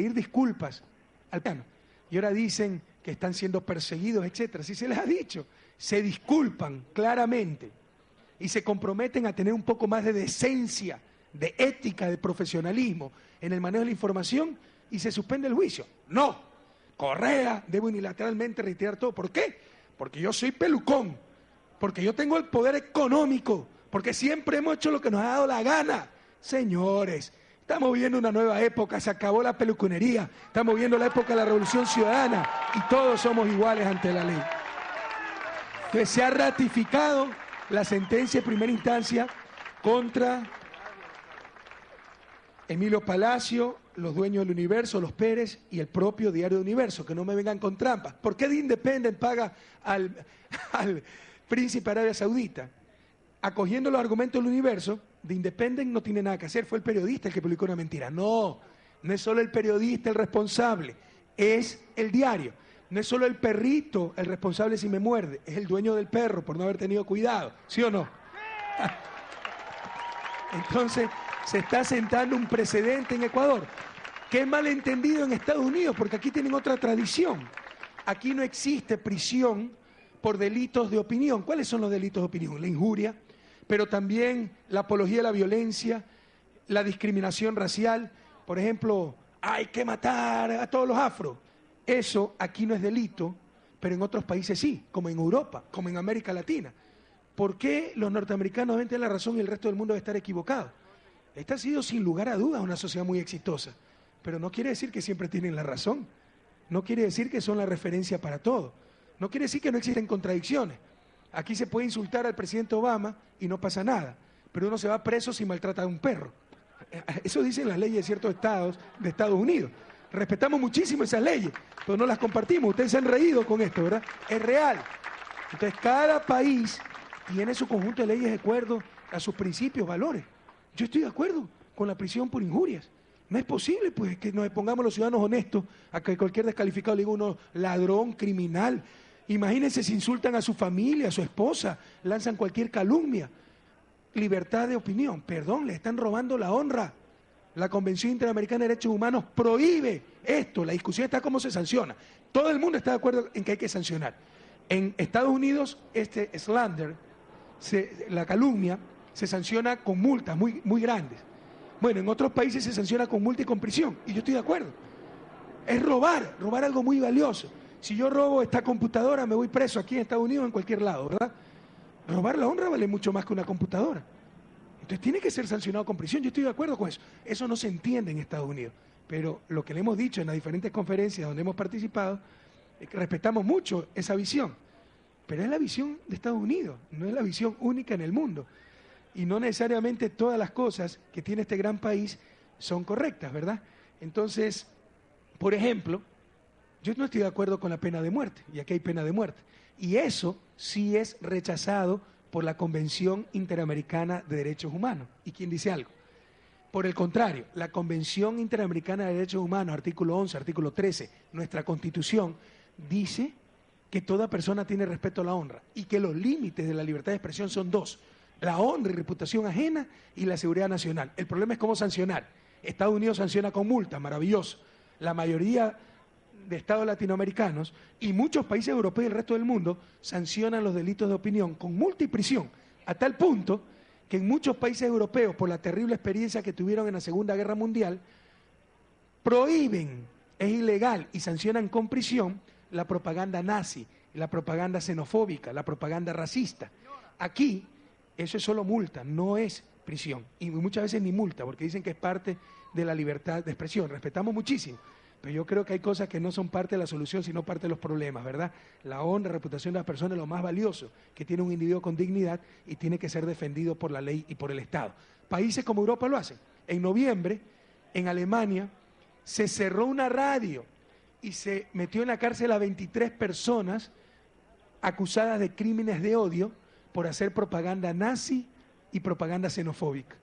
pedir disculpas al plano. Y ahora dicen que están siendo perseguidos, etcétera. Si se les ha dicho, se disculpan claramente y se comprometen a tener un poco más de decencia, de ética, de profesionalismo en el manejo de la información y se suspende el juicio. No, Correa debe unilateralmente retirar todo. ¿Por qué? Porque yo soy pelucón, porque yo tengo el poder económico, porque siempre hemos hecho lo que nos ha dado la gana. Señores, estamos viviendo una nueva época, se acabó la peluconería, estamos viviendo la época de la revolución ciudadana y todos somos iguales ante la ley. Entonces se ha ratificado la sentencia de primera instancia contra Emilio Palacio, los dueños del Universo, los Pérez y el propio Diario de Universo, que no me vengan con trampas. ¿Por qué The Independent paga al príncipe de Arabia Saudita? Acogiendo los argumentos del Universo, The Independent no tiene nada que hacer, fue el periodista el que publicó una mentira. No, no es solo el periodista el responsable, es el diario. No es solo el perrito el responsable si me muerde, es el dueño del perro por no haber tenido cuidado, ¿sí o no? Entonces, se está sentando un precedente en Ecuador, que es malentendido en Estados Unidos, porque aquí tienen otra tradición. Aquí no existe prisión por delitos de opinión. ¿Cuáles son los delitos de opinión? La injuria, pero también la apología de la violencia, la discriminación racial. Por ejemplo, hay que matar a todos los afros. Eso aquí no es delito, pero en otros países sí, como en Europa, como en América Latina. ¿Por qué los norteamericanos deben tener la razón y el resto del mundo debe estar equivocado? Esta ha sido sin lugar a dudas una sociedad muy exitosa, pero no quiere decir que siempre tienen la razón, no quiere decir que son la referencia para todo, no quiere decir que no existen contradicciones. Aquí se puede insultar al presidente Obama y no pasa nada, pero uno se va preso si maltrata a un perro. Eso dicen las leyes de ciertos estados de Estados Unidos. Respetamos muchísimo esas leyes, pero no las compartimos. Ustedes se han reído con esto, ¿verdad? Es real. Entonces, cada país tiene su conjunto de leyes de acuerdo a sus principios, valores. Yo estoy de acuerdo con la prisión por injurias. No es posible, pues, que nos pongamos los ciudadanos honestos a que cualquier descalificado le diga uno ladrón, criminal. Imagínense si insultan a su familia, a su esposa, lanzan cualquier calumnia. Libertad de opinión. Perdón, le están robando la honra. La Convención Interamericana de Derechos Humanos prohíbe esto. La discusión está cómo se sanciona. Todo el mundo está de acuerdo en que hay que sancionar. En Estados Unidos, este slander, la calumnia, se sanciona con multas muy grandes. Bueno, en otros países se sanciona con multa y con prisión, y yo estoy de acuerdo. Es robar algo muy valioso. Si yo robo esta computadora, me voy preso aquí en Estados Unidos o en cualquier lado, ¿verdad? Robar la honra vale mucho más que una computadora. Entonces tiene que ser sancionado con prisión, yo estoy de acuerdo con eso. Eso no se entiende en Estados Unidos, pero lo que le hemos dicho en las diferentes conferencias donde hemos participado, es que respetamos mucho esa visión, pero es la visión de Estados Unidos, no es la visión única en el mundo. Y no necesariamente todas las cosas que tiene este gran país son correctas, ¿verdad? Entonces, por ejemplo, yo no estoy de acuerdo con la pena de muerte, y aquí hay pena de muerte. Y eso sí es rechazado por la Convención Interamericana de Derechos Humanos. ¿Y quién dice algo? Por el contrario, la Convención Interamericana de Derechos Humanos, artículo 11, artículo 13, nuestra Constitución, dice que toda persona tiene respeto a la honra y que los límites de la libertad de expresión son dos: la honra y reputación ajena y la seguridad nacional. El problema es cómo sancionar. Estados Unidos sanciona con multa, maravilloso. La mayoría de estados latinoamericanos y muchos países europeos y el resto del mundo sancionan los delitos de opinión con multa y prisión, a tal punto que en muchos países europeos, por la terrible experiencia que tuvieron en la Segunda Guerra Mundial, prohíben, es ilegal y sancionan con prisión la propaganda nazi, la propaganda xenofóbica, la propaganda racista. Aquí eso es solo multa, no es prisión, y muchas veces ni multa, porque dicen que es parte de la libertad de expresión. Respetamos muchísimo, pero yo creo que hay cosas que no son parte de la solución, sino parte de los problemas, ¿verdad? La honra, la reputación de las personas es lo más valioso que tiene un individuo con dignidad y tiene que ser defendido por la ley y por el Estado. Países como Europa lo hacen. En noviembre, en Alemania, se cerró una radio y se metió en la cárcel a 23 personas acusadas de crímenes de odio por hacer propaganda nazi y propaganda xenofóbica.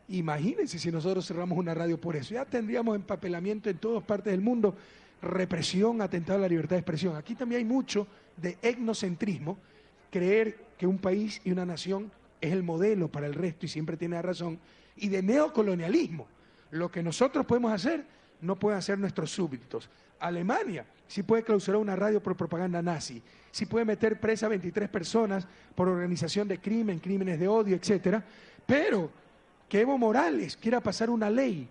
Imagínense si nosotros cerramos una radio por eso. Ya tendríamos empapelamiento en todas partes del mundo, represión, atentado a la libertad de expresión. Aquí también hay mucho de etnocentrismo, creer que un país y una nación es el modelo para el resto y siempre tiene razón, y de neocolonialismo. Lo que nosotros podemos hacer, no pueden ser nuestros súbditos. Alemania sí puede clausurar una radio por propaganda nazi, sí puede meter presa a 23 personas por organización de crimen, crímenes de odio, etcétera, pero que Evo Morales quiera pasar una ley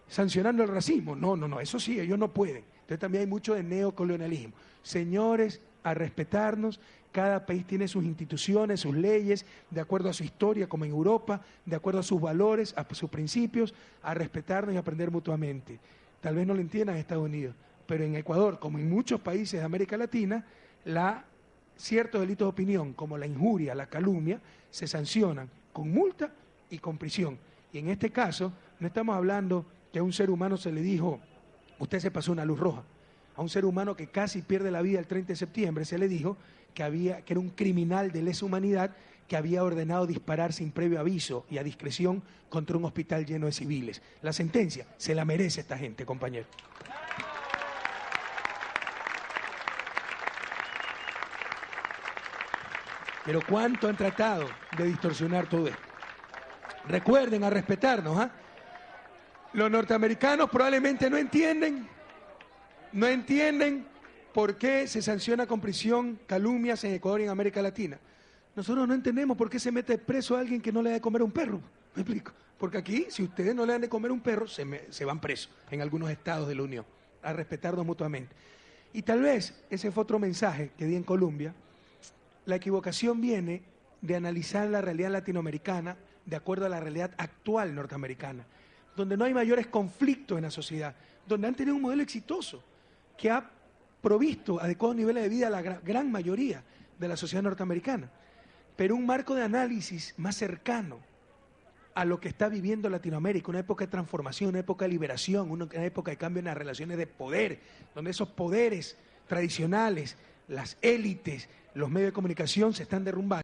sancionando el racismo, no, eso sí, ellos no pueden. Entonces también hay mucho de neocolonialismo. Señores, a respetarnos, cada país tiene sus instituciones, sus leyes, de acuerdo a su historia, como en Europa, de acuerdo a sus valores, a sus principios, a respetarnos y aprender mutuamente. Tal vez no lo entiendan en Estados Unidos, pero en Ecuador, como en muchos países de América Latina, ciertos delitos de opinión, como la injuria, la calumnia, se sancionan con multa y con prisión. Y en este caso, no estamos hablando que a un ser humano se le dijo, usted se pasó una luz roja. A un ser humano que casi pierde la vida el 30 de septiembre se le dijo que era un criminal de lesa humanidad que había ordenado disparar sin previo aviso y a discreción contra un hospital lleno de civiles. La sentencia se la merece esta gente, compañero. Pero ¿cuánto han tratado de distorsionar todo esto? Recuerden a respetarnos, ¿ah? Los norteamericanos probablemente no entienden por qué se sanciona con prisión calumnias en Ecuador y en América Latina. Nosotros no entendemos por qué se mete preso a alguien que no le da de comer a un perro. ¿Me explico? Porque aquí, si ustedes no le dan de comer a un perro, se van presos en algunos estados de la Unión, a respetarnos mutuamente. Y tal vez ese fue otro mensaje que di en Colombia. La equivocación viene de analizar la realidad latinoamericana de acuerdo a la realidad actual norteamericana, donde no hay mayores conflictos en la sociedad, donde han tenido un modelo exitoso que ha provisto adecuados niveles de vida a la gran mayoría de la sociedad norteamericana, pero un marco de análisis más cercano a lo que está viviendo Latinoamérica, una época de transformación, una época de liberación, una época de cambio en las relaciones de poder, donde esos poderes tradicionales, las élites, los medios de comunicación se están derrumbando.